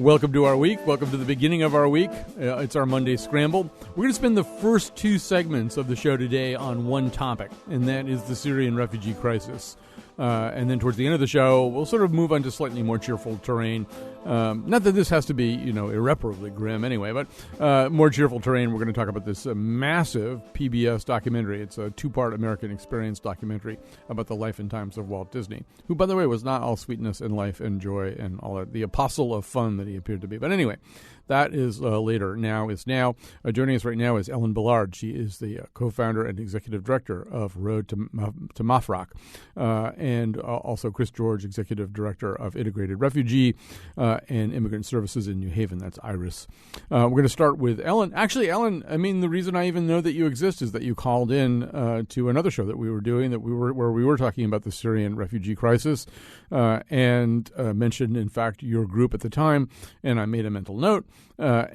Welcome to our week. Welcome to the beginning of our week. It's our Monday Scramble. We're going to spend the first two segments of the show today on one topic, and that is the Syrian refugee crisis. And then towards the end of the show, we'll sort of move on to slightly more cheerful terrain. Not that this has to be, irreparably grim anyway, but more cheerful terrain. We're going to talk about this massive PBS documentary. It's a two-part American experience documentary about the life and times of Walt Disney, who, by the way, was not all sweetness and life and joy and all that, the apostle of fun that he appeared to be. But anyway, that is later. Now is now. Joining us right now is Ellen Ballard. She is the co-founder and executive director of Road to Mafraq, and also Chris George, executive director of Integrated Refugee and Immigrant Services in New Haven. That's IRIS. We're going to start with Ellen. Actually, Ellen, the reason I even know that you exist is that you called in to another show that we were doing where we were talking about the Syrian refugee crisis and mentioned, in fact, your group at the time, and I made a mental note. Well,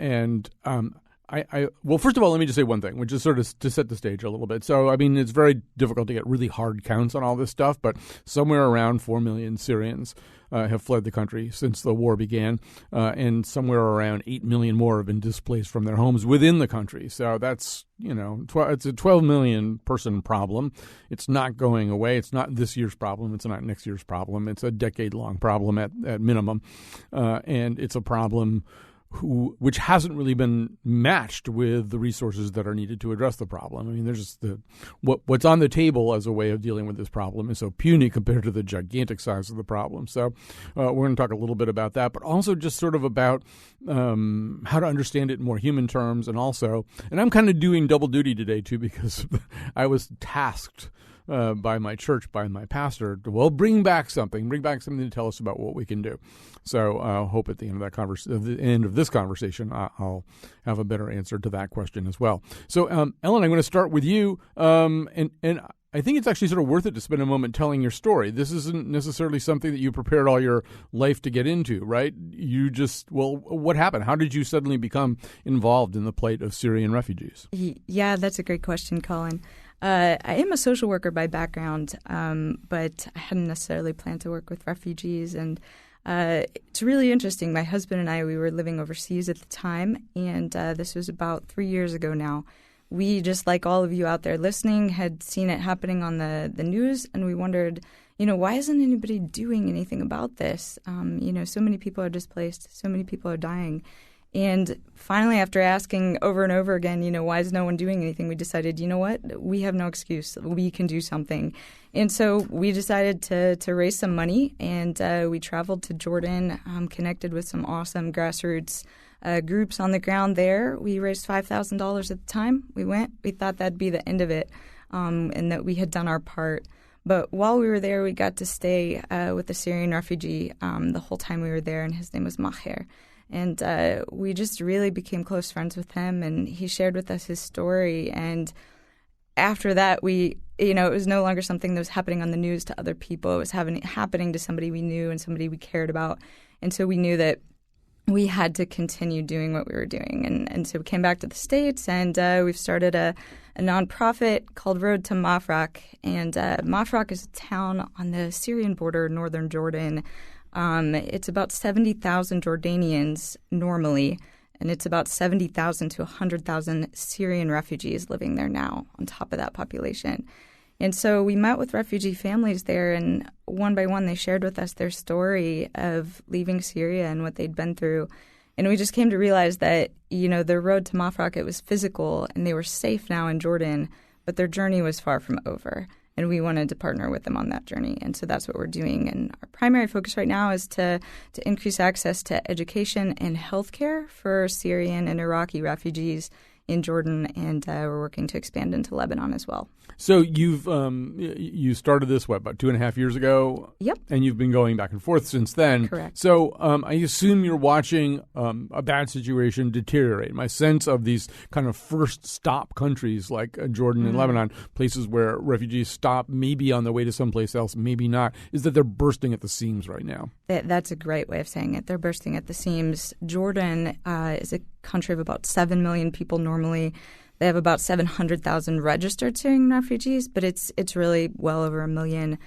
first of all, let me just say one thing, which is sort of to set the stage a little bit. So, it's very difficult to get really hard counts on all this stuff, but somewhere around 4 million Syrians have fled the country since the war began, and somewhere around 8 million more have been displaced from their homes within the country. So that's, it's a 12 million person problem. It's not going away. It's not this year's problem. It's not next year's problem. It's a decade-long problem at minimum, and it's a problem which hasn't really been matched with the resources that are needed to address the problem. There's just what's on the table as a way of dealing with this problem is so puny compared to the gigantic size of the problem. So we're going to talk a little bit about that, but also just sort of about how to understand it in more human terms, and I'm kind of doing double duty today too, because I was tasked by my church, by my pastor, to, bring back something to tell us about what we can do. So I hope at the end of this conversation, I'll have a better answer to that question as well. So, Ellen, I'm going to start with you, and I think it's actually sort of worth it to spend a moment telling your story. This isn't necessarily something that you prepared all your life to get into, right? You just, what happened? How did you suddenly become involved in the plight of Syrian refugees? Yeah, that's a great question, Colin. I am a social worker by background, but I hadn't necessarily planned to work with refugees. And it's really interesting. My husband and I, we were living overseas at the time, and this was about 3 years ago now. We, just like all of you out there listening, had seen it happening on the news, and we wondered, why isn't anybody doing anything about this? So many people are displaced, so many people are dying. And finally, after asking over and over again, why is no one doing anything, we decided, we have no excuse. We can do something. And so we decided to raise some money, and we traveled to Jordan, connected with some awesome grassroots groups on the ground there. We raised $5,000 at the time. We went. We thought that'd be the end of it, and that we had done our part. But while we were there, we got to stay with a Syrian refugee the whole time we were there, and his name was Maher. And we just really became close friends with him, and he shared with us his story. And after that, it was no longer something that was happening on the news to other people. It was happening to somebody we knew and somebody we cared about. And so we knew that we had to continue doing what we were doing. And so we came back to the States, and we've started a nonprofit called Road to Mafraq. And Mafraq is a town on the Syrian border, northern Jordan. It's about 70,000 Jordanians normally, and it's about 70,000 to 100,000 Syrian refugees living there now on top of that population. And so we met with refugee families there, and one by one they shared with us their story of leaving Syria and what they'd been through. And we just came to realize that, the road to Mafraq, it was physical, and they were safe now in Jordan, but their journey was far from over. And we wanted to partner with them on that journey. And so that's what we're doing. And our primary focus right now is to increase access to education and healthcare for Syrian and Iraqi refugees in Jordan, and we're working to expand into Lebanon as well. So you started this, about 2.5 years ago? Yep. And you've been going back and forth since then. Correct. So I assume you're watching a bad situation deteriorate. My sense of these kind of first stop countries like Jordan and Lebanon, places where refugees stop maybe on the way to someplace else, maybe not, is that they're bursting at the seams right now. That's a great way of saying it. They're bursting at the seams. Jordan is a country of about 7 million people normally. They have about 700,000 registered Syrian refugees, but it's really well over 1 million.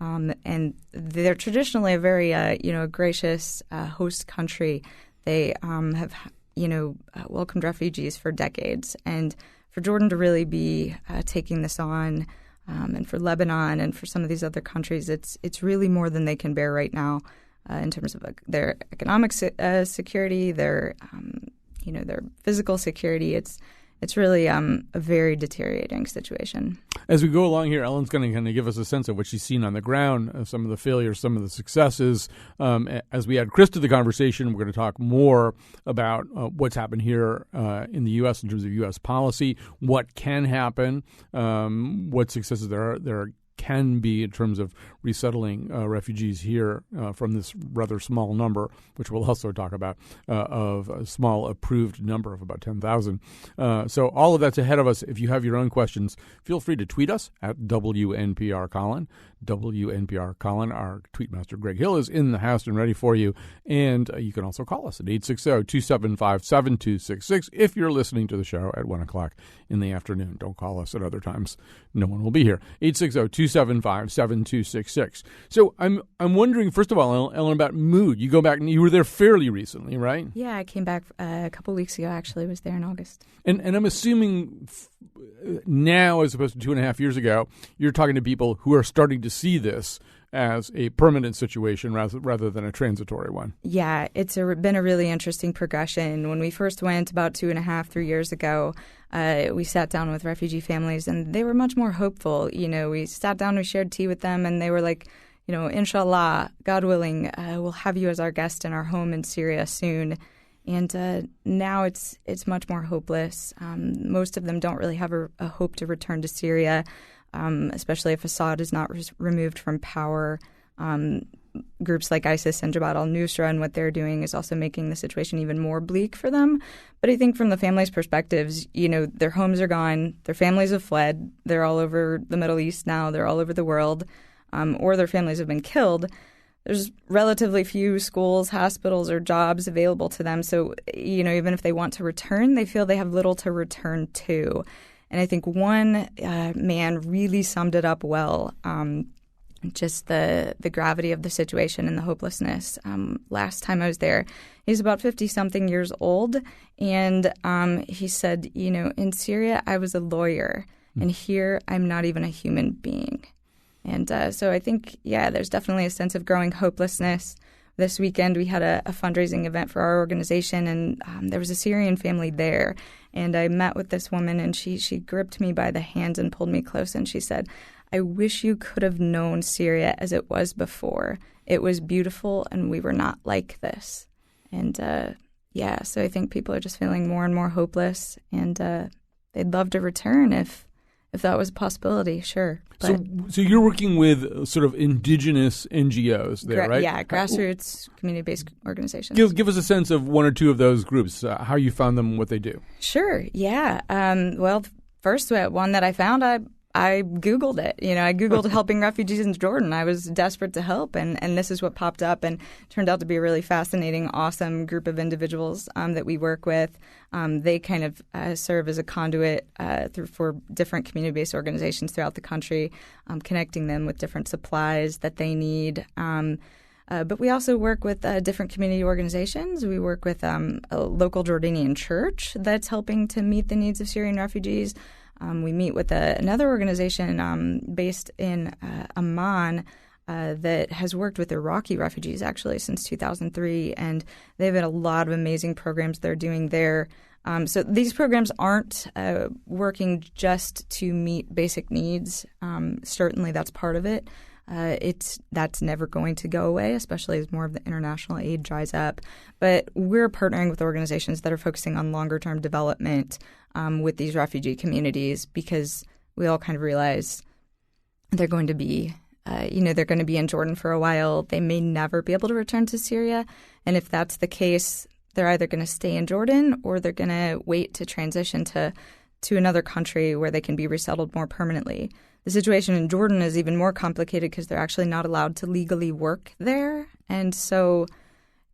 And they're traditionally a very gracious host country. They have, welcomed refugees for decades. And for Jordan to really be taking this on, and for Lebanon and for some of these other countries, it's really more than they can bear right now in terms of their economic security, their physical security. It's really a very deteriorating situation. As we go along here, Ellen's going to kind of give us a sense of what she's seen on the ground, some of the failures, some of the successes. As we add Chris to the conversation, we're going to talk more about what's happened here in the U.S. in terms of U.S. policy, what can happen, what successes there can be in terms of resettling refugees here from this rather small number, which we'll also talk about, of a small approved number of about 10,000. So all of that's ahead of us. If you have your own questions, feel free to tweet us at WNPR Colin. WNPR Colin. Our tweetmaster Greg Hill is in the house and ready for you. And you can also call us at 860-275-7266 if you're listening to the show at 1 o'clock in the afternoon. Don't call us at other times. No one will be here. 860-275-7266. So I'm wondering, first of all, Ellen, about mood. You go back and you were there fairly recently, right? Yeah, I came back a couple weeks ago, actually. I was there in August. And I'm assuming now, as opposed to 2.5 years ago, you're talking to people who are starting to see this as a permanent situation rather than a transitory one. Yeah, it's been a really interesting progression. When we first went about 3 years ago, we sat down with refugee families, and they were much more hopeful. We sat down, we shared tea with them, and they were like, inshallah, God willing, we'll have you as our guest in our home in Syria soon. And now it's much more hopeless. Most of them don't really have a hope to return to Syria, especially if Assad is not removed from power. Groups like ISIS and Jabhat al-Nusra and what they're doing is also making the situation even more bleak for them. But I think from the families' perspectives, their homes are gone, their families have fled, they're all over the Middle East now, they're all over the world, or their families have been killed. There's relatively few schools, hospitals, or jobs available to them. So, even if they want to return, they feel they have little to return to. And I think one man really summed it up well, just the gravity of the situation and the hopelessness. Last time I was there, he's about 50-something years old, and he said, in Syria, I was a lawyer, and here I'm not even a human being. And so I think, there's definitely a sense of growing hopelessness. This weekend, we had a fundraising event for our organization, and there was a Syrian family there. And I met with this woman, and she gripped me by the hands and pulled me close, and she said, I wish you could have known Syria as it was before. It was beautiful, and we were not like this. And, so I think people are just feeling more and more hopeless, and they'd love to return if that was a possibility, sure. But so you're working with sort of indigenous NGOs there, right? Yeah, grassroots, community-based organizations. Give us a sense of one or two of those groups, how you found them, what they do. Sure, yeah. Well, first one that I found, I Googled it. I Googled helping refugees in Jordan. I was desperate to help, and this is what popped up, and turned out to be a really fascinating, awesome group of individuals that we work with. They kind of serve as a conduit for different community-based organizations throughout the country, connecting them with different supplies that they need. But we also work with different community organizations. We work with a local Jordanian church that's helping to meet the needs of Syrian refugees. We meet with another organization based in Amman that has worked with Iraqi refugees actually since 2003, and they've had a lot of amazing programs they're doing there. So these programs aren't working just to meet basic needs. Certainly that's part of it. That's never going to go away, especially as more of the international aid dries up. But we're partnering with organizations that are focusing on longer-term development with these refugee communities, because we all kind of realize they're going to be, they're going to be in Jordan for a while. They may never be able to return to Syria. And if that's the case, they're either going to stay in Jordan or they're going to wait to transition to another country where they can be resettled more permanently. The situation in Jordan is even more complicated because they're actually not allowed to legally work there. And so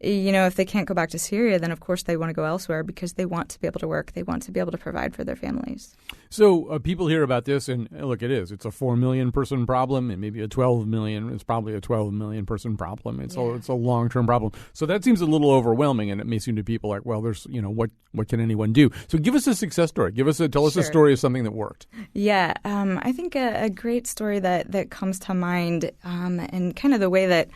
if they can't go back to Syria, then of course they want to go elsewhere because they want to be able to work. They want to be able to provide for their families. So people hear about this, and look, it's a 4 million person problem, and maybe a 12 million. It's probably a 12 million person problem. It's a long-term problem. So that seems a little overwhelming, and it may seem to people like, well, there's what can anyone do? So give us a success story. Tell us a story of something that worked. Yeah, I think a great story that comes to mind, and kind of the way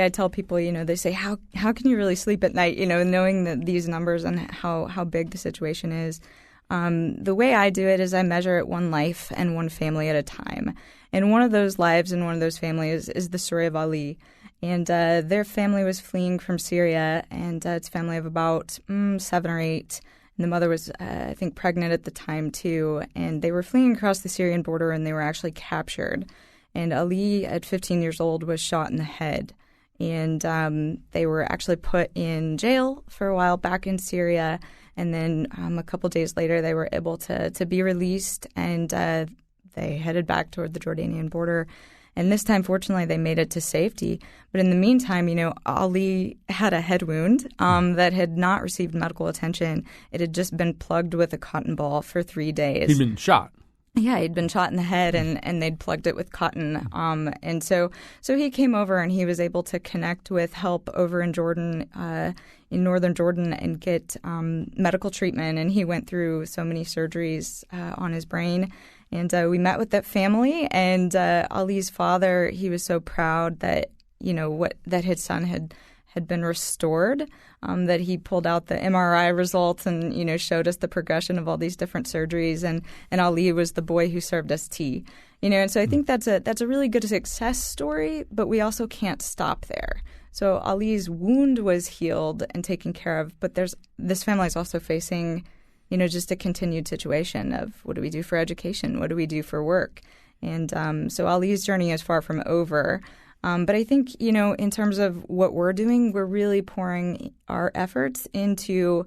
I tell people, they say, how can you really sleep at night, knowing that these numbers and how big the situation is. The way I do it is I measure it one life and one family at a time. And one of those lives and one of those families is the story of Ali. And their family was fleeing from Syria, and it's a family of about 7 or 8. And the mother was, I think, pregnant at the time, too. And they were fleeing across the Syrian border, and they were actually captured. And Ali, at 15 years old, was shot in the head. And they were actually put in jail for a while back in Syria. And then a couple days later, they were able to be released, and they headed back toward the Jordanian border. And this time, fortunately, they made it to safety. But in the meantime, Ali had a head wound that had not received medical attention. It had just been plugged with a cotton ball for 3 days. He'd been shot. Yeah, he'd been shot in the head, and they'd plugged it with cotton. And so he came over, and he was able to connect with help over in Jordan, in northern Jordan, and get medical treatment. And he went through so many surgeries on his brain. And we met with that family, and Ali's father, he was so proud that, that his son had been restored, that he pulled out the MRI results and, showed us the progression of all these different surgeries. And Ali was the boy who served us tea. And so I think that's a really good success story, but we also can't stop there. So Ali's wound was healed and taken care of, but this family is also facing, just a continued situation of what do we do for education? What do we do for work? And so Ali's journey is far from over. But I think, in terms of what we're doing, we're really pouring our efforts into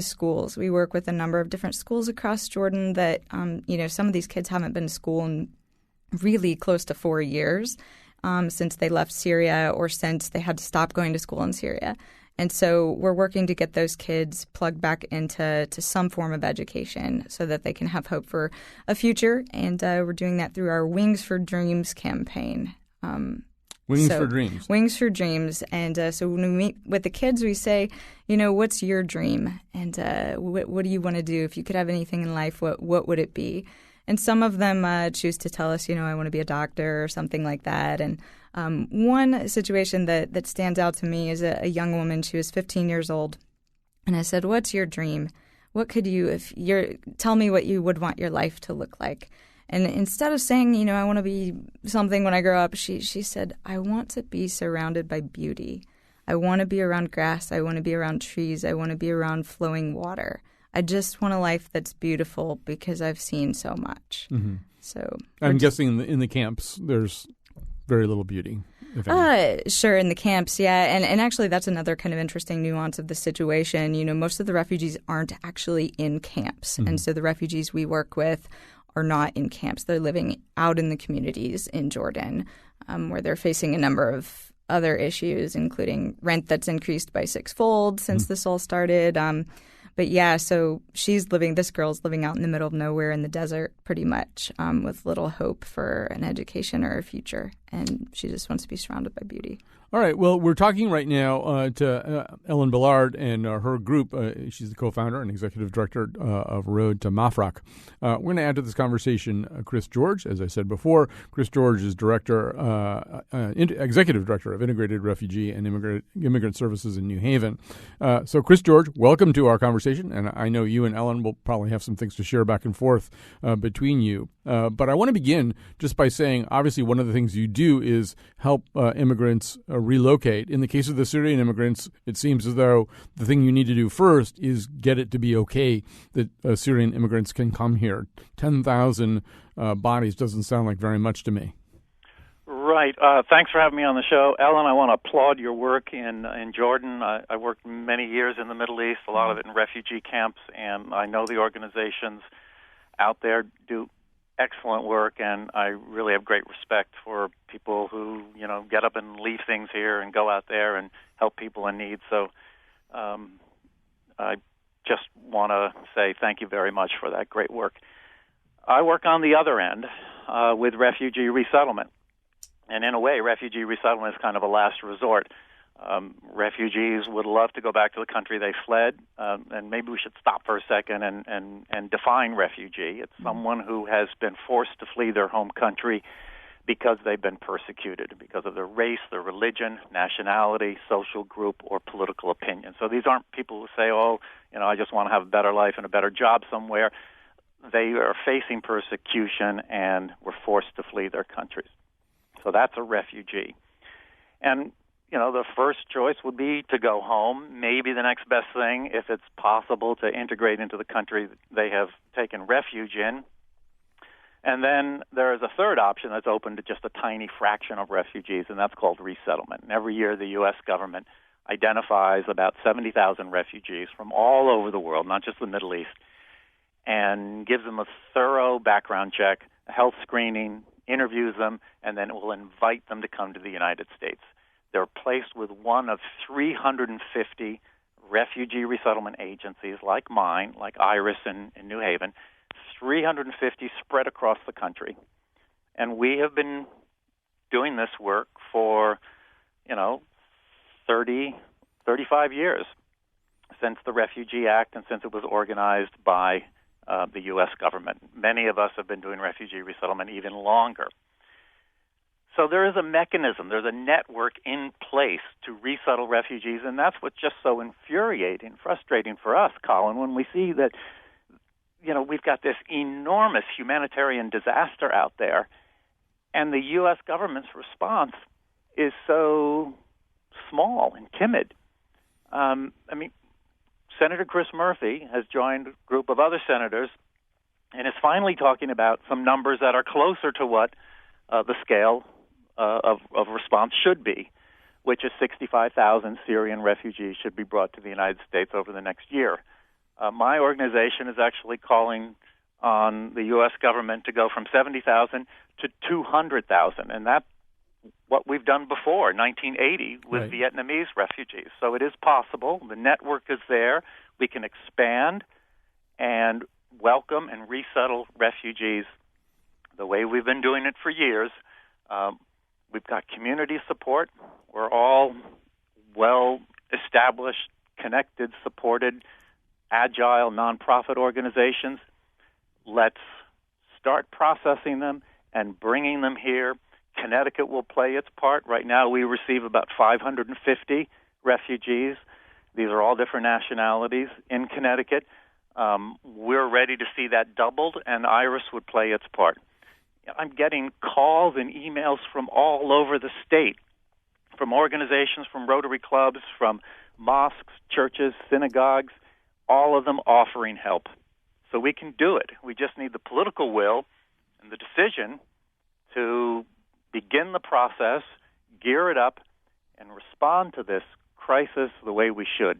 schools. We work with a number of different schools across Jordan that, some of these kids haven't been to school in really close to 4 years since they left Syria or since they had to stop going to school in Syria. And so we're working to get those kids plugged back into some form of education so that they can have hope for a future. And we're doing that through our Wings for Dreams campaign. Wings for Dreams. Wings for Dreams. And so when we meet with the kids, we say, what's your dream? And what do you want to do? If you could have anything in life, what would it be? And some of them choose to tell us, I want to be a doctor or something like that. And one situation that stands out to me is a young woman. She was 15 years old. And I said, what's your dream? What could tell me what you would want your life to look like? And instead of saying, I want to be something when I grow up, she said, I want to be surrounded by beauty. I want to be around grass. I want to be around trees. I want to be around flowing water. I just want a life that's beautiful because I've seen so much. Mm-hmm. So I'm guessing in the camps there's very little beauty, if any. Sure, in the camps, yeah. And actually that's another kind of interesting nuance of the situation. Most of the refugees aren't actually in camps. Mm-hmm. And so the refugees we work with are not in camps. They're living out in the communities in Jordan, where they're facing a number of other issues, including rent that's increased by 6-fold since this all started. But yeah, so this girl's living out in the middle of nowhere in the desert pretty much, with little hope for an education or a future. And she just wants to be surrounded by beauty. All right. Well, we're talking right now to Ellen Ballard and her group. She's the co-founder and executive director of Road to Mafraq. We're going to add to this conversation Chris George. As I said before, Chris George is executive director of Integrated Refugee and Immigrant Services in New Haven. So, Chris George, welcome to our conversation. And I know you and Ellen will probably have some things to share back and forth between you. But I want to begin just by saying, obviously, one of the things you do is help immigrants relocate. In the case of the Syrian immigrants, it seems as though the thing you need to do first is get it to be okay that Syrian immigrants can come here. 10,000 bodies doesn't sound like very much to me. Right. Thanks for having me on the show. Ellen, I want to applaud your work in Jordan. I worked many years in the Middle East, a lot of it in refugee camps, and I know the organizations out there do excellent work, and I really have great respect for people who, get up and leave things here and go out there and help people in need. So I just want to say thank you very much for that great work. I work on the other end with refugee resettlement. And in a way, refugee resettlement is kind of a last resort. Refugees would love to go back to the country they fled, and maybe we should stop for a second and define refugee. It's someone who has been forced to flee their home country because they've been persecuted, because of their race, their religion, nationality, social group, or political opinion. So these aren't people who say, I just want to have a better life and a better job somewhere. They are facing persecution and were forced to flee their countries. So that's a refugee. And, the first choice would be to go home. Maybe the next best thing, if it's possible, to integrate into the country they have taken refuge in. And then there is a third option that's open to just a tiny fraction of refugees, and that's called resettlement. And every year the U.S. government identifies about 70,000 refugees from all over the world, not just the Middle East, and gives them a thorough background check, a health screening, interviews them, and then it will invite them to come to the United States. They're placed with one of 350 refugee resettlement agencies like mine, like IRIS in New Haven, 350 spread across the country. And we have been doing this work for, 35 years, since the Refugee Act and since it was organized by the U.S. government. Many of us have been doing refugee resettlement even longer. So there is a mechanism, there's a network in place to resettle refugees, and that's what's just so infuriating, frustrating for us, Colin, when we see that, we've got this enormous humanitarian disaster out there, and the U.S. government's response is so small and timid. Senator Chris Murphy has joined a group of other senators and is finally talking about some numbers that are closer to what the scale of response should be, which is 65,000 Syrian refugees should be brought to the United States over the next year. My organization is actually calling on the U.S. government to go from 70,000 to 200,000, and that's what we've done before, 1980, with right. Vietnamese refugees. So it is possible. The network is there. We can expand and welcome and resettle refugees the way we've been doing it for years. We've got community support. We're all well-established, connected, supported, agile nonprofit organizations. Let's start processing them and bringing them here. Connecticut will play its part. Right now we receive about 550 refugees. These are all different nationalities in Connecticut. We're ready to see that doubled, and IRIS would play its part. I'm getting calls and emails from all over the state, from organizations, from Rotary clubs, from mosques, churches, synagogues, all of them offering help. So we can do it. We just need the political will and the decision to begin the process, gear it up, and respond to this crisis the way we should.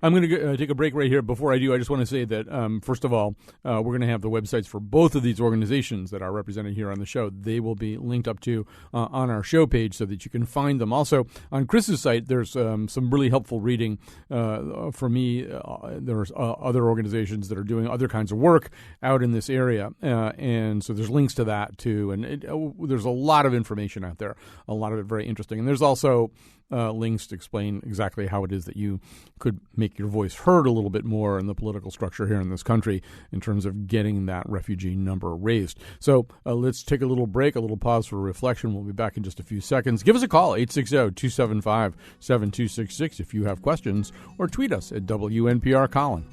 I'm going to take a break right here. Before I do, I just want to say that, first of all, we're going to have the websites for both of these organizations that are represented here on the show. They will be linked up to on our show page so that you can find them. Also, on Chris's site, there's some really helpful reading for me. There's other organizations that are doing other kinds of work out in this area, and so there's links to that, too. And there's a lot of information out there, a lot of it very interesting. And there's also links to explain exactly how it is that you could make your voice heard a little bit more in the political structure here in this country in terms of getting that refugee number raised. So let's take a little break, a little pause for reflection. We'll be back in just a few seconds. Give us a call, 860-275-7266 if you have questions, or tweet us at WNPR Colin.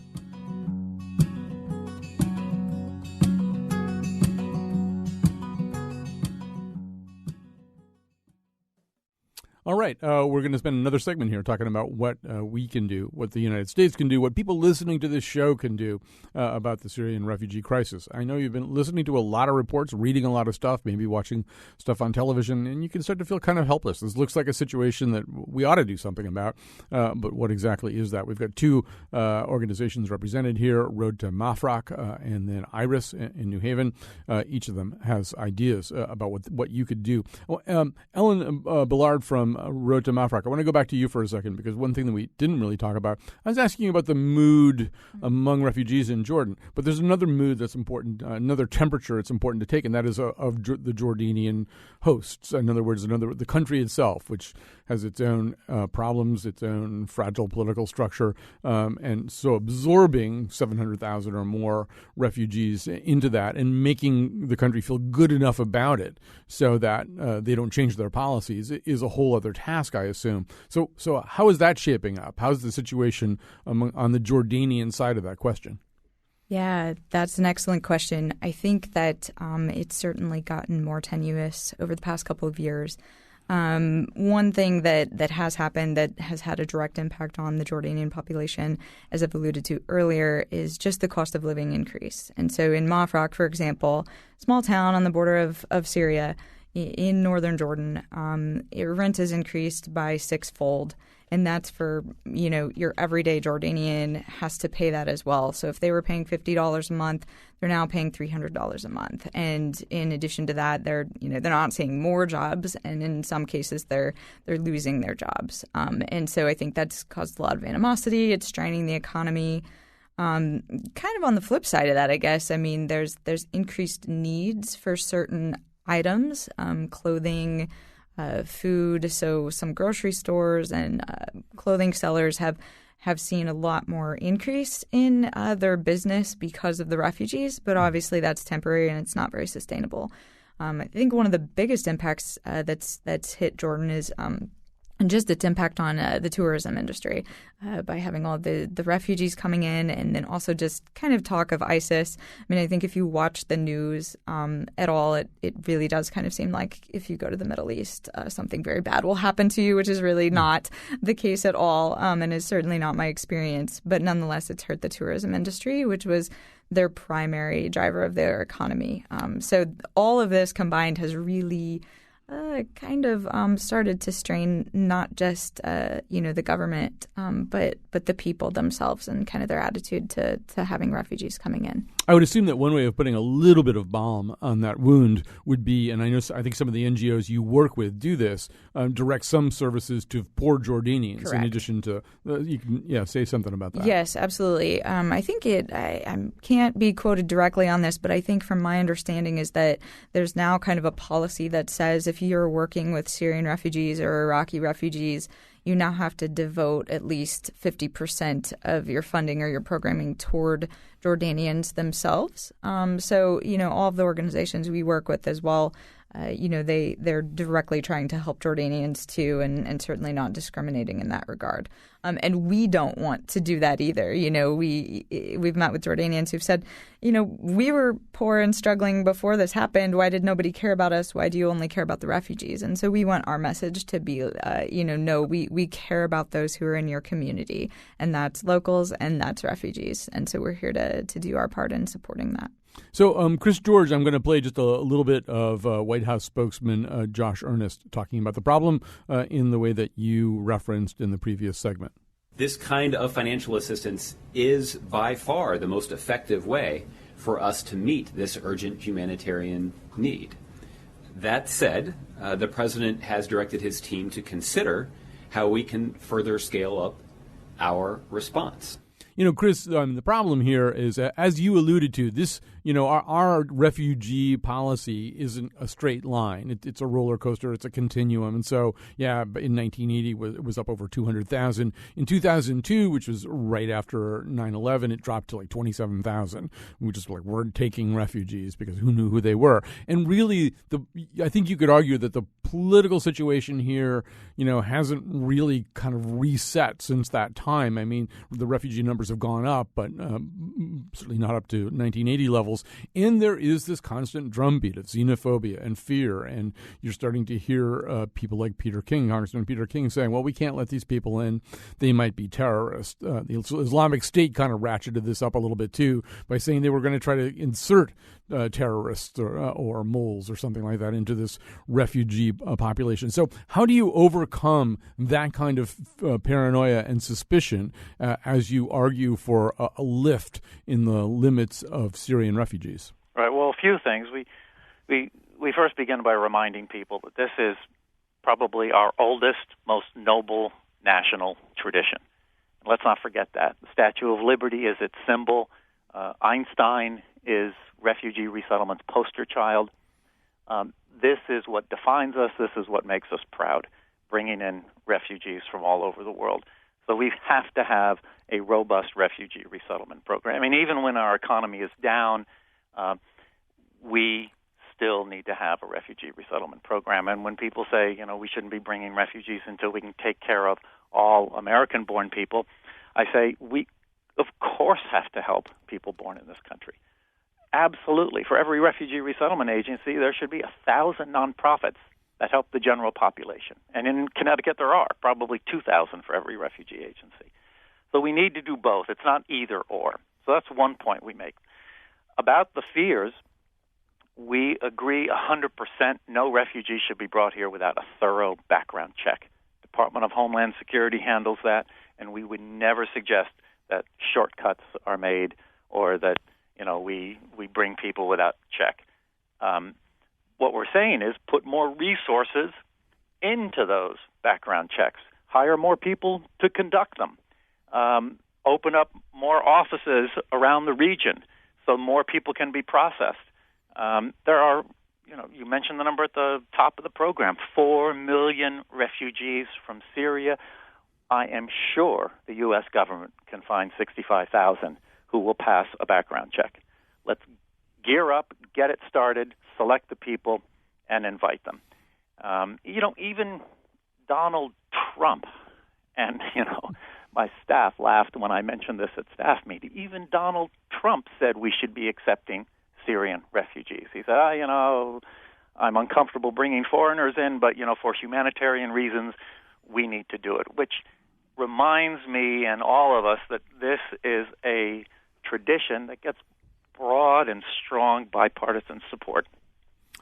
All right. We're going to spend another segment here talking about what we can do, what the United States can do, what people listening to this show can do about the Syrian refugee crisis. I know you've been listening to a lot of reports, reading a lot of stuff, maybe watching stuff on television, and you can start to feel kind of helpless. This looks like a situation that we ought to do something about, but what exactly is that? We've got two organizations represented here, Road to Mafraq and then IRIS in New Haven. Each of them has ideas about what you could do. Ellen Ballard from Road to Mafraq, I want to go back to you for a second, because one thing that we didn't really talk about, I was asking you about the mood among refugees in Jordan, but there's another mood that's important, another temperature it's important to take, and that is of the Jordanian hosts. In other words, the country itself, which has its own problems, its own fragile political structure, and so absorbing 700,000 or more refugees into that and making the country feel good enough about it so that they don't change their policies is a whole other task, I assume. So how is that shaping up? How's the situation on the Jordanian side of that question? Yeah, that's an excellent question. I think that it's certainly gotten more tenuous over the past couple of years. One thing that has happened that has had a direct impact on the Jordanian population, as I've alluded to earlier, is just the cost of living increase. And so in Mafraq, for example, small town on the border of Syria in northern Jordan, rent is increased by sixfold. And that's for, your everyday Jordanian has to pay that as well. So if they were paying $50 a month, they're now paying $300 a month. And in addition to that, they're not seeing more jobs, and in some cases they're losing their jobs. And so I think that's caused a lot of animosity. It's straining the economy. Kind of on the flip side of that, I guess. I mean, there's increased needs for certain items, clothing, food. So some grocery stores and clothing sellers have seen a lot more increase in their business because of the refugees. But obviously that's temporary and it's not very sustainable. I think one of the biggest impacts that's hit Jordan is just its impact on the tourism industry by having all the refugees coming in, and then also just kind of talk of ISIS. I mean, I think if you watch the news at all, it really does kind of seem like if you go to the Middle East, something very bad will happen to you, which is really not the case at all, and is certainly not my experience. But nonetheless, it's hurt the tourism industry, which was their primary driver of their economy. So all of this combined has really kind of started to strain not just the government, but the people themselves and kind of their attitude to having refugees coming in. I would assume that one way of putting a little bit of balm on that wound would be, and I think some of the NGOs you work with do this, direct some services to poor Jordanians. Correct. In addition to you can say something about that. Yes, absolutely. I think I can't be quoted directly on this, but I think from my understanding is that there's now kind of a policy that says if you're working with Syrian refugees or Iraqi refugees, you now have to devote at least 50% of your funding or your programming toward Jordanians themselves. So, all of the organizations we work with as well, they're directly trying to help Jordanians too, and certainly not discriminating in that regard. And we don't want to do that either. We've met with Jordanians who've said, we were poor and struggling before this happened. Why did nobody care about us? Why do you only care about the refugees? And so we want our message to be, no, we care about those who are in your community, and that's locals and that's refugees. And so we're here to do our part in supporting that. So, Chris George, I'm going to play just a little bit of White House spokesman Josh Earnest talking about the problem in the way that you referenced in the previous segment. This kind of financial assistance is by far the most effective way for us to meet this urgent humanitarian need. That said, the president has directed his team to consider how we can further scale up our response. Chris, the problem here is, as you alluded to, this, our refugee policy isn't a straight line. It's a roller coaster. It's a continuum. And so, in 1980, it was up over 200,000. In 2002, which was right after 9/11, it dropped to like 27,000. We just weren't taking refugees because who knew who they were. And really, I think you could argue that the political situation here, hasn't really kind of reset since that time. I mean, the refugee numbers numbers have gone up, but certainly not up to 1980 levels. And there is this constant drumbeat of xenophobia and fear. And you're starting to hear people like Congressman Peter King saying, well, we can't let these people in. They might be terrorists. The Islamic State kind of ratcheted this up a little bit, too, by saying they were going to try to insert terrorists or moles or something like that into this refugee population. So how do you overcome that kind of paranoia and suspicion as you argue for a lift in the limits of Syrian refugees? Right. Well, a few things. We first begin by reminding people that this is probably our oldest, most noble national tradition. Let's not forget that. The Statue of Liberty is its symbol. Einstein is refugee resettlement's poster child. This is what defines us. This is what makes us proud, bringing in refugees from all over the world. So we have to have a robust refugee resettlement program. I mean, even when our economy is down, we still need to have a refugee resettlement program. And when people say, we shouldn't be bringing refugees until we can take care of all American-born people, I say we, of course, have to help people born in this country. Absolutely. For every refugee resettlement agency, there should be 1,000 nonprofits that help the general population. And in Connecticut, there are probably 2,000 for every refugee agency. So we need to do both. It's not either or. So that's one point we make. About the fears, we agree 100% no refugee should be brought here without a thorough background check. Department of Homeland Security handles that, and we would never suggest that shortcuts are made or that we bring people without check. What we're saying is put more resources into those background checks, hire more people to conduct them, open up more offices around the region so more people can be processed. There are, you mentioned the number at the top of the program, 4 million refugees from Syria. I am sure the U.S. government can find 65,000 who will pass a background check. Let's gear up, get it started, select the people, and invite them. Even Donald Trump, and, my staff laughed when I mentioned this at staff meeting. Even Donald Trump said we should be accepting Syrian refugees. He said, I'm uncomfortable bringing foreigners in, but, for humanitarian reasons, we need to do it, which reminds me and all of us that this is a tradition that gets broad and strong bipartisan support.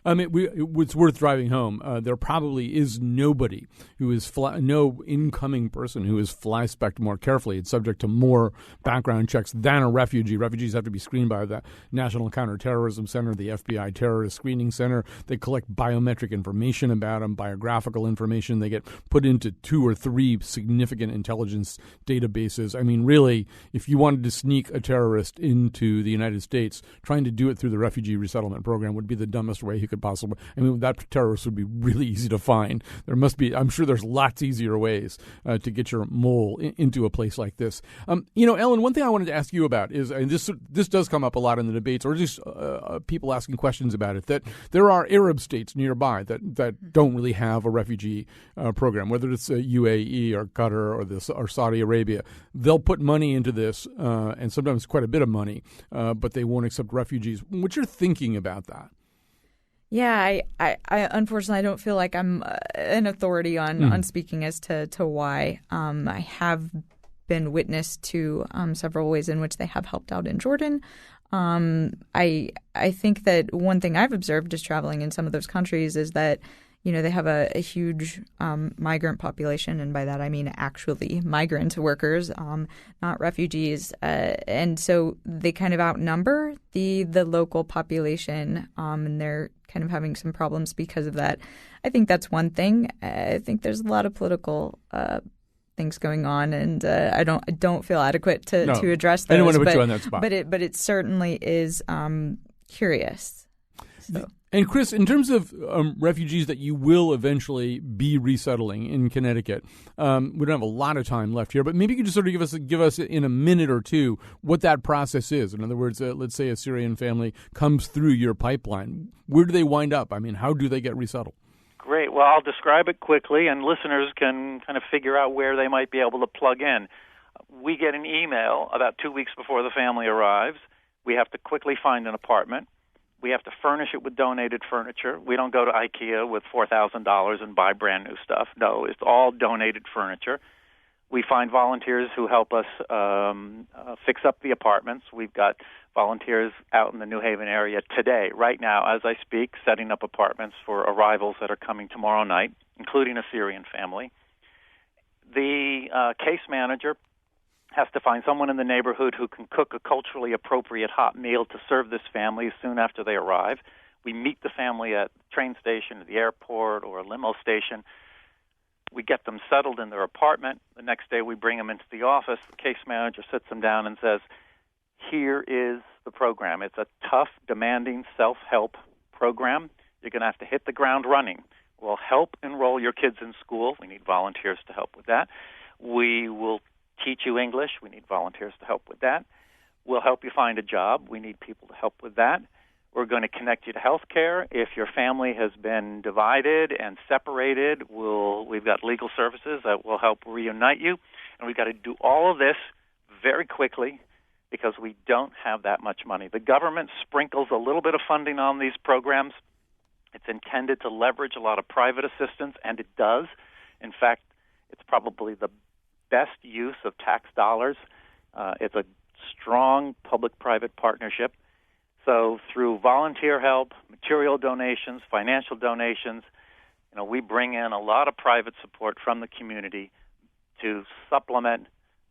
I mean, it's worth driving home. There probably is nobody who is no incoming person who is fly-specced more carefully. It's subject to more background checks than a refugee. Refugees have to be screened by the National Counterterrorism Center, the FBI Terrorist Screening Center. They collect biometric information about them, biographical information. They get put into 2 or 3 significant intelligence databases. I mean, really, if you wanted to sneak a terrorist into the United States, trying to do it through the refugee resettlement program would be the dumbest way you could possibly. I mean, that terrorist would be really easy to find. There must be, I'm sure there's lots easier ways to get your mole into a place like this. Ellen, one thing I wanted to ask you about is, and this does come up a lot in the debates, or just people asking questions about it, that there are Arab states nearby that don't really have a refugee program, whether it's UAE or Qatar or Saudi Arabia. They'll put money into this, and sometimes quite a bit of money, but they won't accept refugees. What's your thinking about that? Yeah, I unfortunately I don't feel like I'm an authority on speaking as to why. I have been witness to several ways in which they have helped out in Jordan. I think that one thing I've observed just traveling in some of those countries is that they have a huge migrant population, and by that I mean actually migrant workers, not refugees, and so they kind of outnumber the local population, and they're kind of having some problems because of that. I think that's one thing. I think there's a lot of political things going on, and I don't feel adequate to address those. I don't want to put you on that spot, but it certainly is curious. So. And Chris, in terms of refugees that you will eventually be resettling in Connecticut, we don't have a lot of time left here, but maybe you could just sort of give us in a minute or two what that process is. In other words, let's say a Syrian family comes through your pipeline. Where do they wind up? I mean, how do they get resettled? Great. Well, I'll describe it quickly, and listeners can kind of figure out where they might be able to plug in. we get an email about 2 weeks before the family arrives. We have to quickly find an apartment. We have to furnish it with donated furniture. We don't go to IKEA with $4,000 and buy brand new stuff. No, it's all donated furniture. We find volunteers who help us fix up the apartments. We've got volunteers out in the New Haven area today, right now, as I speak, setting up apartments for arrivals that are coming tomorrow night, including a Syrian family. The case manager has to find someone in the neighborhood who can cook a culturally appropriate hot meal to serve this family soon after they arrive. We meet the family at the train station, at the airport, or a limo station. We get them settled in their apartment. The next day we bring them into the office. The case manager sits them down and says, here is the program. It's a tough, demanding self-help program. You're going to have to hit the ground running. We'll help enroll your kids in school. We need volunteers to help with that. We will teach you English. We need volunteers to help with that. We'll help you find a job. We need people to help with that. We're going to connect you to health care. If your family has been divided and separated, we've got legal services that will help reunite you. And we've got to do all of this very quickly because we don't have that much money. The government sprinkles a little bit of funding on these programs. It's intended to leverage a lot of private assistance, and it does. In fact, it's probably the best use of tax dollars. It's a strong public-private partnership. So through volunteer help, material donations, financial donations, we bring in a lot of private support from the community to supplement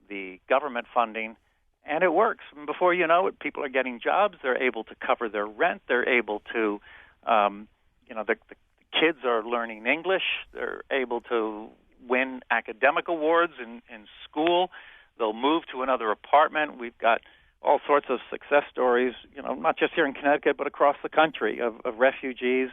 the government funding, and it works. And before you know it, people are getting jobs. They're able to cover their rent. They're able to, the kids are learning English. They're able to win academic awards in school. They'll move to another apartment. We've got all sorts of success stories, not just here in Connecticut, but across the country of refugees,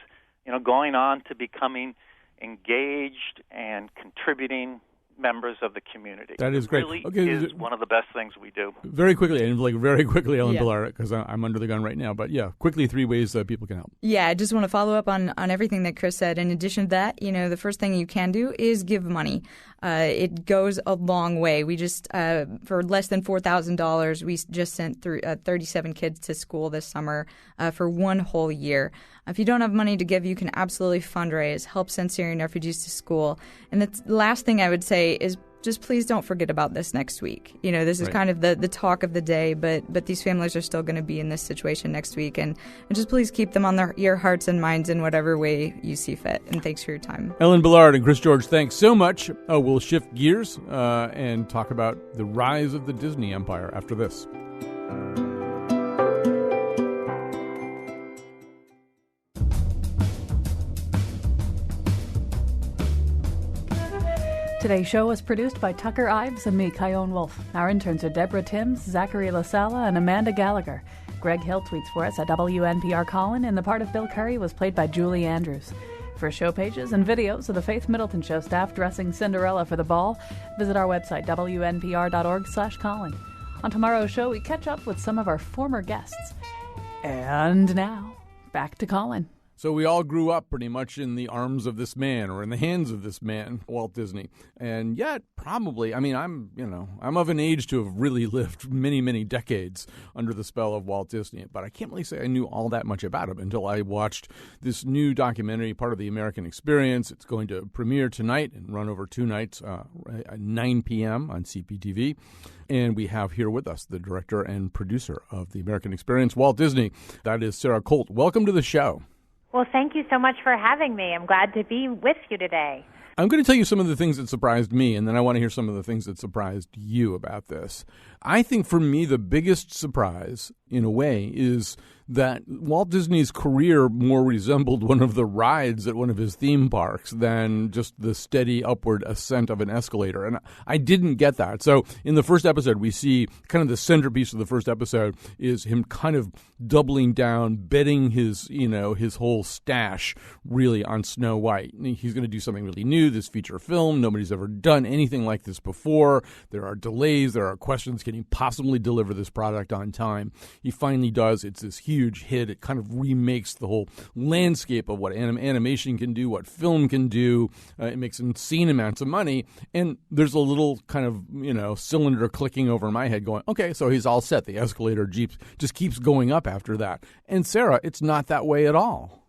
going on to becoming engaged and contributing members of the community. That is great. It really is one of the best things we do. Very quickly, Ellen Billard, because I'm under the gun right now. But yeah, quickly, 3 ways that people can help. Yeah, I just want to follow up on everything that Chris said. In addition to that, the first thing you can do is give money. It goes a long way. We just, for less than $4,000, we just sent 37 kids to school this summer for one whole year. If you don't have money to give, you can absolutely fundraise, help send Syrian refugees to school. And the last thing I would say is just please don't forget about this next week. This is kind of the talk of the day, but these families are still going to be in this situation next week. And just please keep them on your hearts and minds in whatever way you see fit. And thanks for your time. Ellen Billard and Chris George, thanks so much. We'll shift gears and talk about the rise of the Disney empire after this. Today's show was produced by Tucker Ives and me, Kyone Wolf. Our interns are Deborah Timms, Zachary LaSala, and Amanda Gallagher. Greg Hill tweets for us at WNPR Colin, and the part of Bill Curry was played by Julie Andrews. For show pages and videos of the Faith Middleton Show staff dressing Cinderella for the ball, visit our website, WNPR.org/Colin. On tomorrow's show, we catch up with some of our former guests. And now, back to Colin. So we all grew up pretty much in the arms of this man or in the hands of this man, Walt Disney. And yet, probably, I'm of an age to have really lived many, many decades under the spell of Walt Disney. But I can't really say I knew all that much about him until I watched this new documentary, part of the American Experience. It's going to premiere tonight and run over 2 nights at 9 p.m. on CPTV. And we have here with us the director and producer of the American Experience, Walt Disney. That is Sarah Colt. Welcome to the show. Well, thank you so much for having me. I'm glad to be with you today. I'm going to tell you some of the things that surprised me, and then I want to hear some of the things that surprised you about this. I think for me, the biggest surprise, in a way, is that Walt Disney's career more resembled one of the rides at one of his theme parks than just the steady upward ascent of an escalator. And I didn't get that. So in the first episode, we see kind of the centerpiece of the first episode is him kind of doubling down, betting his whole stash really on Snow White. He's going to do something really new, this feature film. Nobody's ever done anything like this before. There are delays. There are questions. Can he possibly deliver this product on time? He finally does. It's this huge huge hit. It kind of remakes the whole landscape of what animation can do, what film can do. It makes insane amounts of money. And there's a little kind of, cylinder clicking over my head going, okay, so he's all set. The escalator just keeps going up after that. And Sarah, it's not that way at all.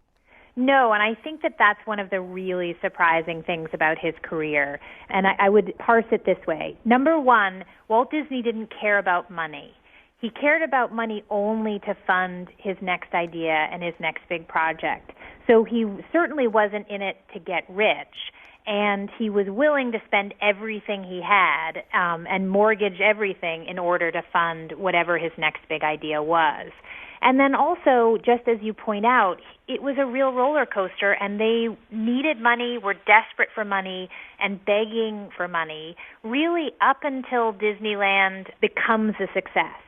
No, and I think that that's one of the really surprising things about his career. And I would parse it this way. Number one, Walt Disney didn't care about money. He cared about money only to fund his next idea and his next big project. So he certainly wasn't in it to get rich. And he was willing to spend everything he had and mortgage everything in order to fund whatever his next big idea was. And then also, just as you point out, it was a real roller coaster, and they needed money, were desperate for money, and begging for money, really up until Disneyland becomes a success.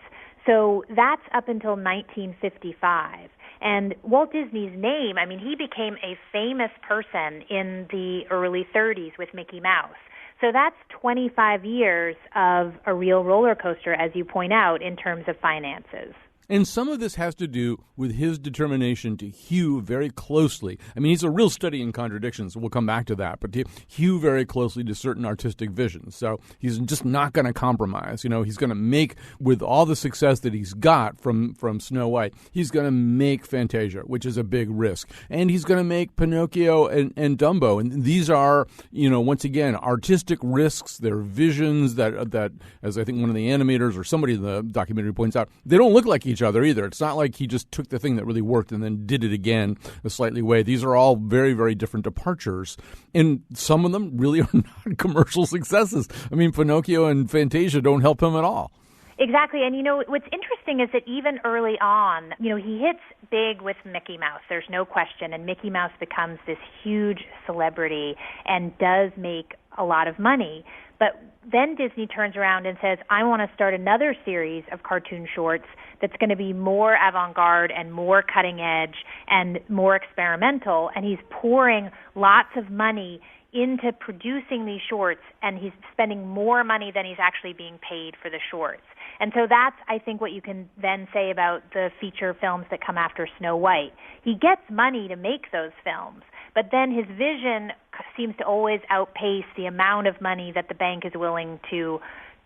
So that's up until 1955. And Walt Disney's name, he became a famous person in the early 30s with Mickey Mouse. So that's 25 years of a real roller coaster, as you point out, in terms of finances. And some of this has to do with his determination to hew very closely. He's a real study in contradictions. We'll come back to that. But to hew very closely to certain artistic visions. So he's just not going to compromise. He's going to make, with all the success that he's got from Snow White, he's going to make Fantasia, which is a big risk. And he's going to make Pinocchio and Dumbo. And these are, once again, artistic risks. They're visions that, as I think one of the animators or somebody in the documentary points out, they don't look like each other either. It's not like he just took the thing that really worked and then did it again a slightly way. These are all very, very different departures. And some of them really are not commercial successes. Pinocchio and Fantasia don't help him at all. Exactly. And, what's interesting is that even early on, he hits big with Mickey Mouse. There's no question. And Mickey Mouse becomes this huge celebrity and does make a lot of money. But then Disney turns around and says, I want to start another series of cartoon shorts that's going to be more avant-garde and more cutting edge and more experimental. And he's pouring lots of money into producing these shorts, and he's spending more money than he's actually being paid for the shorts. And so that's, I think, what you can then say about the feature films that come after Snow White. He gets money to make those films, but then his vision seems to always outpace the amount of money that the bank is willing to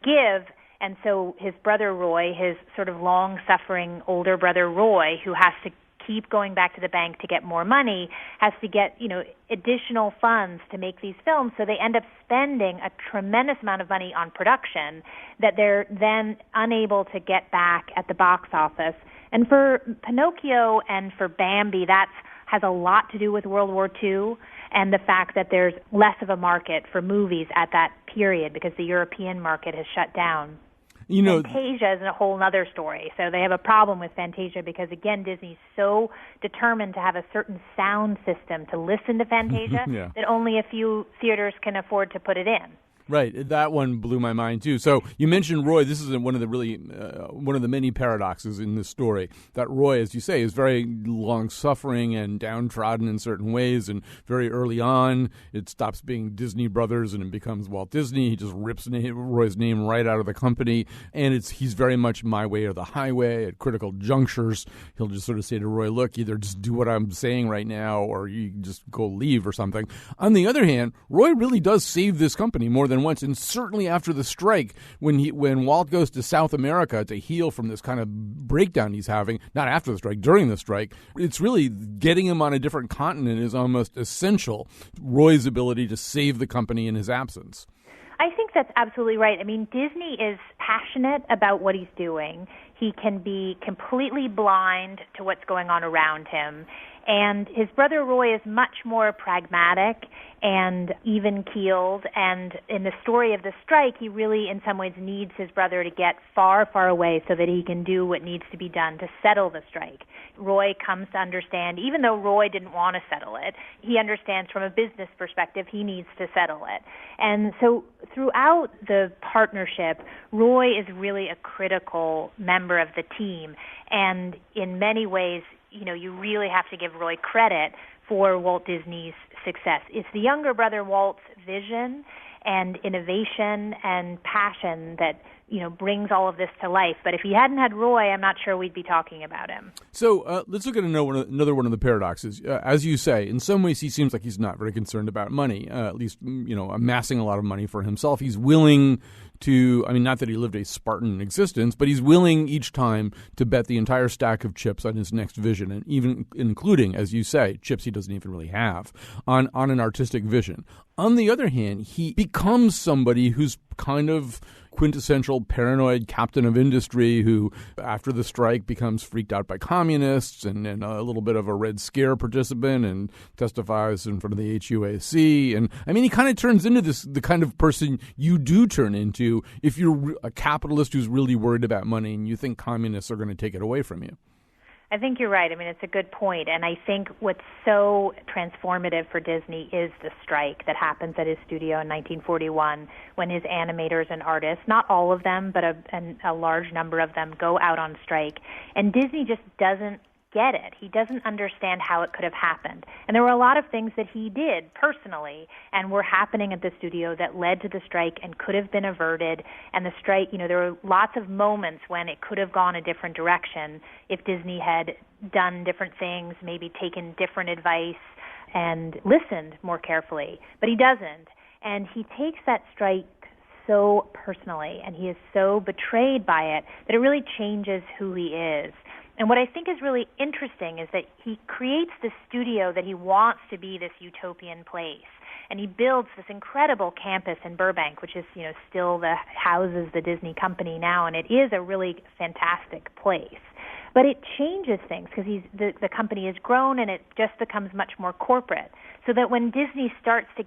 give. And so his brother Roy, his sort of long-suffering older brother Roy, who has to keep going back to the bank to get more money, has to get, additional funds to make these films. So they end up spending a tremendous amount of money on production that they're then unable to get back at the box office. And for Pinocchio and for Bambi, that has a lot to do with World War II and the fact that there's less of a market for movies at that period because the European market has shut down. Fantasia is a whole other story. So they have a problem with Fantasia because, again, Disney's so determined to have a certain sound system to listen to Fantasia that only a few theaters can afford to put it in. Right. That one blew my mind, too. So you mentioned Roy. This is one of the many paradoxes in this story, that Roy, as you say, is very long-suffering and downtrodden in certain ways. And very early on, it stops being Disney Brothers and it becomes Walt Disney. He just rips Roy's name right out of the company. And he's very much my way or the highway. At critical junctures, he'll just sort of say to Roy, look, either just do what I'm saying right now or you just go leave or something. On the other hand, Roy really does save this company more than once, and certainly after the strike, when Walt goes to South America to heal from this kind of breakdown he's having, not after the strike, during the strike, it's really getting him on a different continent is almost essential. Roy's ability to save the company in his absence. I think that's absolutely right. Disney is passionate about what he's doing. He can be completely blind to what's going on around him. And his brother Roy is much more pragmatic and even-keeled. And in the story of the strike, he really, in some ways, needs his brother to get far, far away so that he can do what needs to be done to settle the strike. Roy comes to understand, even though Roy didn't want to settle it, he understands from a business perspective he needs to settle it. And so throughout the partnership, Roy is really a critical member of the team. And in many ways, you really have to give Roy credit for Walt Disney's success. It's the younger brother Walt's vision and innovation and passion that brings all of this to life. But if he hadn't had Roy, I'm not sure we'd be talking about him. So let's look at another one of the paradoxes. As you say, in some ways he seems like he's not very concerned about money, at least, amassing a lot of money for himself. He's willing to, not that he lived a Spartan existence, but he's willing each time to bet the entire stack of chips on his next vision, and even including, as you say, chips he doesn't even really have, on an artistic vision. On the other hand, he becomes somebody who's kind of quintessential paranoid captain of industry who, after the strike, becomes freaked out by communists and a little bit of a Red Scare participant and testifies in front of the HUAC. And he kind of turns into the kind of person you do turn into if you're a capitalist who's really worried about money and you think communists are going to take it away from you. I think you're right. It's a good point. And I think what's so transformative for Disney is the strike that happens at his studio in 1941 when his animators and artists, not all of them, but a large number of them, go out on strike. And Disney just doesn't get it. He doesn't understand how it could have happened. And there were a lot of things that he did personally and were happening at the studio that led to the strike and could have been averted. And the strike, there were lots of moments when it could have gone a different direction if Disney had done different things, maybe taken different advice and listened more carefully. But he doesn't. And he takes that strike so personally, and he is so betrayed by it that it really changes who he is. And what I think is really interesting is that he creates this studio that he wants to be this utopian place. And he builds this incredible campus in Burbank, which is, still houses the Disney company now, and it is a really fantastic place. But it changes things because the company has grown and it just becomes much more corporate. So that when Disney starts to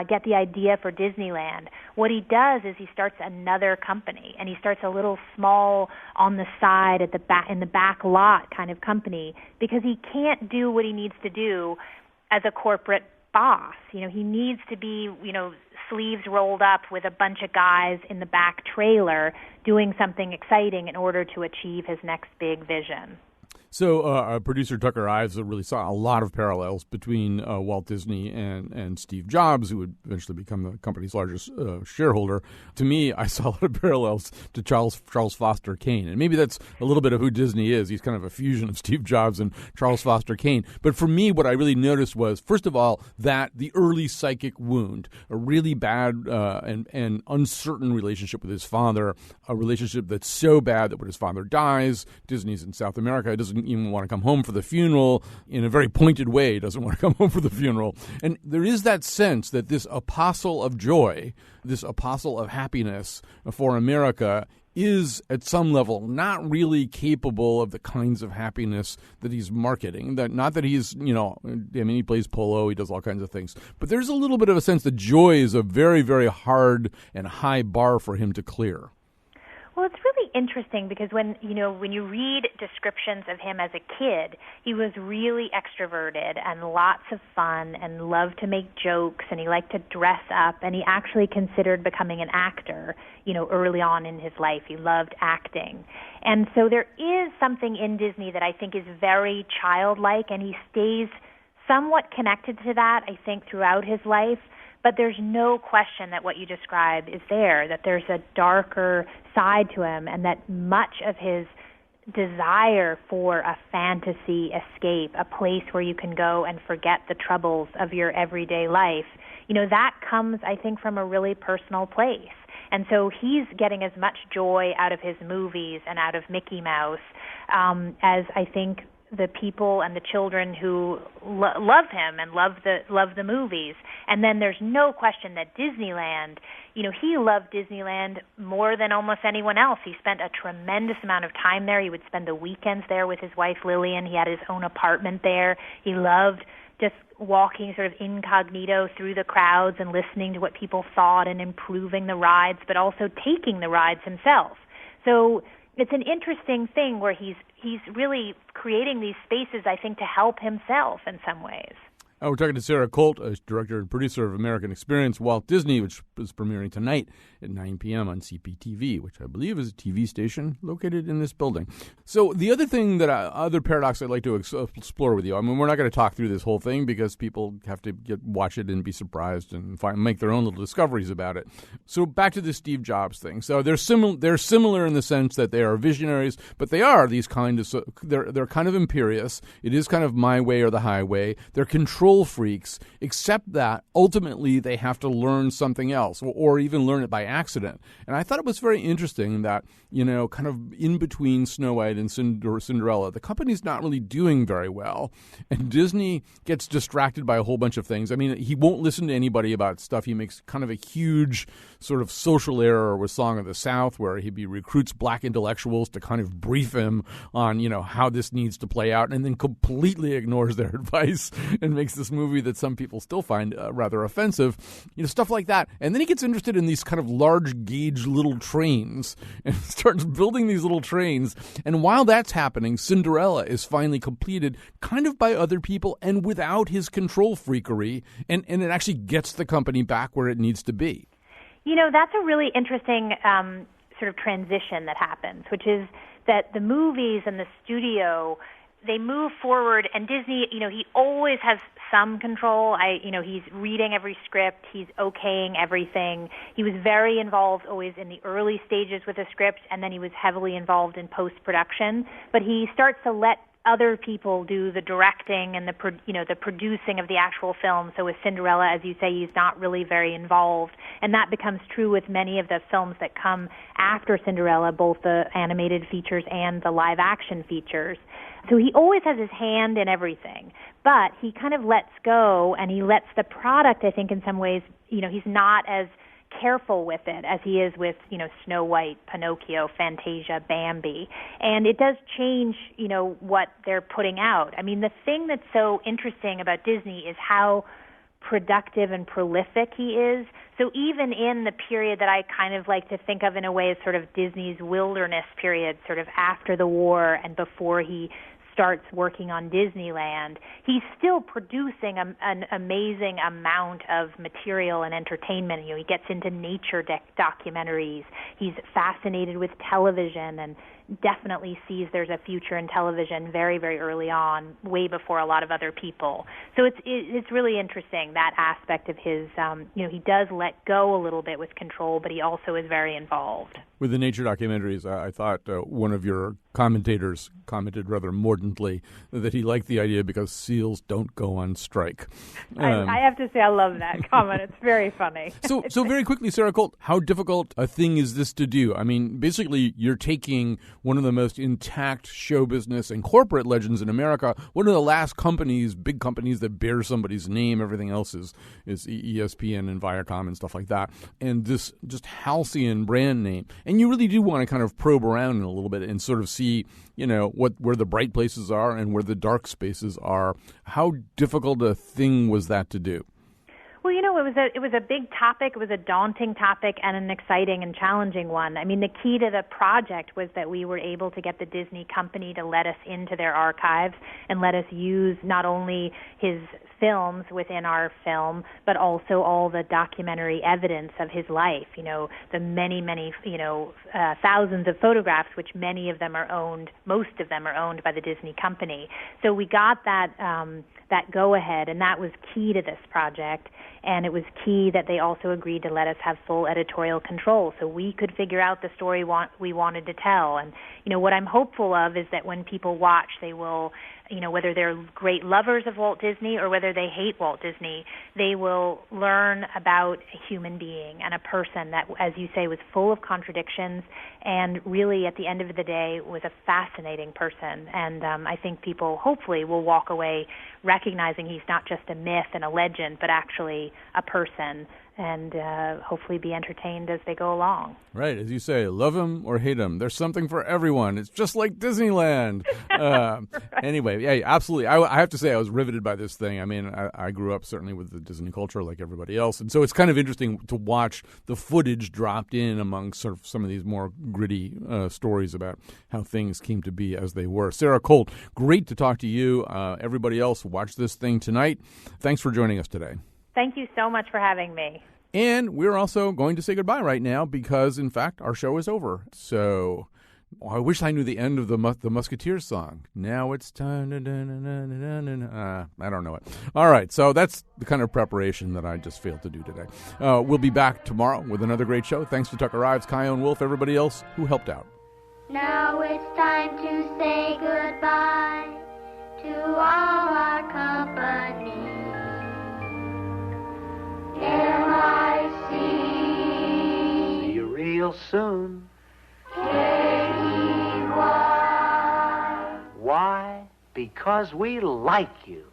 get the idea for Disneyland, what he does is he starts another company, and he starts a little small on the side at the back, in the back lot kind of company, because he can't do what he needs to do as a corporate boss. He needs to be, sleeves rolled up with a bunch of guys in the back trailer doing something exciting in order to achieve his next big vision. So producer Tucker Ives really saw a lot of parallels between Walt Disney and Steve Jobs, who would eventually become the company's largest shareholder. To me, I saw a lot of parallels to Charles Foster Kane. And maybe that's a little bit of who Disney is. He's kind of a fusion of Steve Jobs and Charles Foster Kane. But for me, what I really noticed was, first of all, that the early psychic wound, a really bad and uncertain relationship with his father, a relationship that's so bad that when his father dies, Disney's in South America, he doesn't even want to come home for the funeral. In a very pointed way, he doesn't want to come home for the funeral. And there is that sense that this apostle of joy, this apostle of happiness for America, is at some level not really capable of the kinds of happiness that he's marketing. That not that he's, he plays polo, he does all kinds of things. But there's a little bit of a sense that joy is a very, very hard and high bar for him to clear. Well, it's really interesting because when you read descriptions of him as a kid, he was really extroverted and lots of fun and loved to make jokes, and he liked to dress up, and he actually considered becoming an actor, early on in his life. He loved acting. And so there is something in Disney that I think is very childlike, and he stays somewhat connected to that, I think, throughout his life. But there's no question that what you describe is there, that there's a darker side to him, and that much of his desire for a fantasy escape, a place where you can go and forget the troubles of your everyday life, that comes, I think, from a really personal place. And so he's getting as much joy out of his movies and out of Mickey Mouse as I think the people and the children who love him and love the movies. And then there's no question that Disneyland, he loved Disneyland more than almost anyone else. He spent a tremendous amount of time there. He would spend the weekends there with his wife Lillian. He had his own apartment there. He loved just walking sort of incognito through the crowds and listening to what people thought and improving the rides, but also taking the rides himself. So it's an interesting thing where he's really creating these spaces, I think, to help himself in some ways. We're talking to Sarah Colt, director and producer of American Experience Walt Disney, which is premiering tonight at 9 p.m. on CPTV, which I believe is a TV station located in this building. So the other thing other paradox I'd like to explore with you, I mean, we're not going to talk through this whole thing because people have to watch it and be surprised and make their own little discoveries about it. So back to the Steve Jobs thing. So they're similar in the sense that they are visionaries, but they are these they're kind of imperious. It is kind of my way or the highway. They're control freaks, except that ultimately they have to learn something else or even learn it by accident. And I thought it was very interesting that, kind of in between Snow White and Cinderella, the company's not really doing very well. And Disney gets distracted by a whole bunch of things. I mean, he won't listen to anybody about stuff. He makes kind of a huge sort of social error with Song of the South, where he recruits black intellectuals to kind of brief him on, how this needs to play out, and then completely ignores their advice and makes this movie that some people still find rather offensive, stuff like that. And then he gets interested in these kind of large gauge little trains and starts building these little trains. And while that's happening, Cinderella is finally completed kind of by other people and without his control freakery. And it actually gets the company back where it needs to be. That's a really interesting sort of transition that happens, which is that the movies and the studio, they move forward, and Disney, he always has some control. He's reading every script, he's okaying everything. He was very involved always in the early stages with a script, and then he was heavily involved in post-production. But he starts to let other people do the directing and the producing of the actual film. So with Cinderella, as you say, he's not really very involved, and that becomes true with many of the films that come after Cinderella, both the animated features and the live-action features. So he always has his hand in everything, but he kind of lets go, and he lets the product, I think, in some ways, he's not as careful with it as he is with, Snow White, Pinocchio, Fantasia, Bambi. And it does change, what they're putting out. I mean, the thing that's so interesting about Disney is how productive and prolific he is. So even in the period that I kind of like to think of in a way as sort of Disney's wilderness period, sort of after the war and before he starts working on Disneyland, he's still producing an amazing amount of material and entertainment. He gets into nature documentaries. He's fascinated with television and definitely sees there's a future in television very, very early on, way before a lot of other people. So it's really interesting, that aspect of his, he does let go a little bit with control, but he also is very involved. With the nature documentaries, I thought one of your commentators commented rather mordantly that he liked the idea because seals don't go on strike. I have to say I love that comment. It's very funny. So very quickly, Sarah Colt, how difficult a thing is this to do? I mean, basically, you're taking one of the most intact show business and corporate legends in America, one of the last big companies that bear somebody's name. Everything else is ESPN and Viacom and stuff like that. And this just halcyon brand name. And you really do want to kind of probe around a little bit and sort of see, where the bright places are and where the dark spaces are. How difficult a thing was that to do? Well, it was a big topic. It was a daunting topic and an exciting and challenging one. I mean, the key to the project was that we were able to get the Disney company to let us into their archives and let us use not only his films within our film, but also all the documentary evidence of his life. The many, many, thousands of photographs, which most of them are owned by the Disney company. So we got that go-ahead, and that was key to this project. And it was key that they also agreed to let us have full editorial control so we could figure out the story we wanted to tell. And, what I'm hopeful of is that when people watch, they will, whether they're great lovers of Walt Disney or whether they hate Walt Disney, they will learn about a human being and a person that, as you say, was full of contradictions and really, at the end of the day, was a fascinating person. And I think people hopefully will walk away recognizing he's not just a myth and a legend, but actually a person and hopefully be entertained as they go along. Right, as you say, love them or hate them. There's something for everyone. It's just like Disneyland. Anyway, yeah, absolutely. I have to say I was riveted by this thing. I mean, I grew up certainly with the Disney culture like everybody else, and so it's kind of interesting to watch the footage dropped in among sort of some of these more gritty stories about how things came to be as they were. Sarah Colt, great to talk to you. Everybody else, watch this thing tonight. Thanks for joining us today. Thank you so much for having me. And we're also going to say goodbye right now because, in fact, our show is over. So I wish I knew the end of the Musketeers song. Now it's time. I don't know it. All right, so that's the kind of preparation that I just failed to do today. We'll be back tomorrow with another great show. Thanks to Tucker Ives, Kyone Wolf, everybody else who helped out. Now it's time to say goodbye to all our company. M-I-C. See you real soon. K-E-Y. Why? Because we like you.